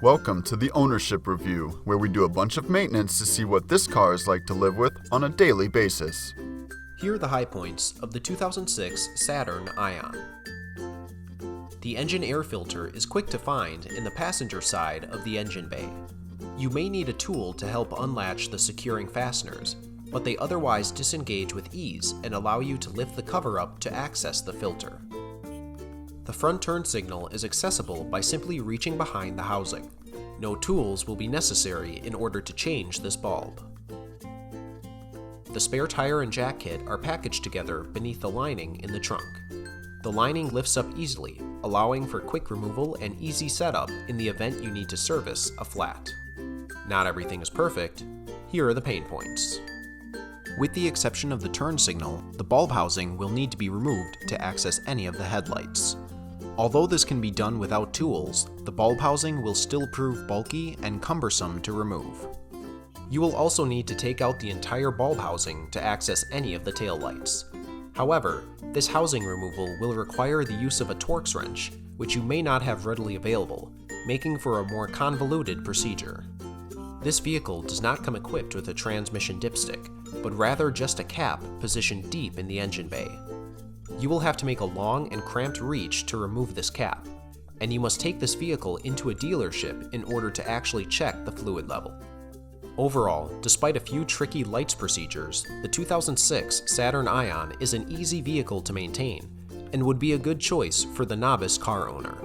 Welcome to the Ownership Review, where we do a bunch of maintenance to see what this car is like to live with on a daily basis. Here are the high points of the 2006 Saturn Ion. The engine air filter is quick to find in the passenger side of the engine bay. You may need a tool to help unlatch the securing fasteners, but they otherwise disengage with ease and allow you to lift the cover up to access the filter. The front turn signal is accessible by simply reaching behind the housing. No tools will be necessary in order to change this bulb. The spare tire and jack kit are packaged together beneath the lining in the trunk. The lining lifts up easily, allowing for quick removal and easy setup in the event you need to service a flat. Not everything is perfect. Here are the pain points. With the exception of the turn signal, the bulb housing will need to be removed to access any of the headlights. Although this can be done without tools, the bulb housing will still prove bulky and cumbersome to remove. You will also need to take out the entire bulb housing to access any of the taillights. However, this housing removal will require the use of a Torx wrench, which you may not have readily available, making for a more convoluted procedure. This vehicle does not come equipped with a transmission dipstick, but rather just a cap positioned deep in the engine bay. You will have to make a long and cramped reach to remove this cap, and you must take this vehicle into a dealership in order to actually check the fluid level. Overall, despite a few tricky lights procedures, the 2006 Saturn Ion is an easy vehicle to maintain and would be a good choice for the novice car owner.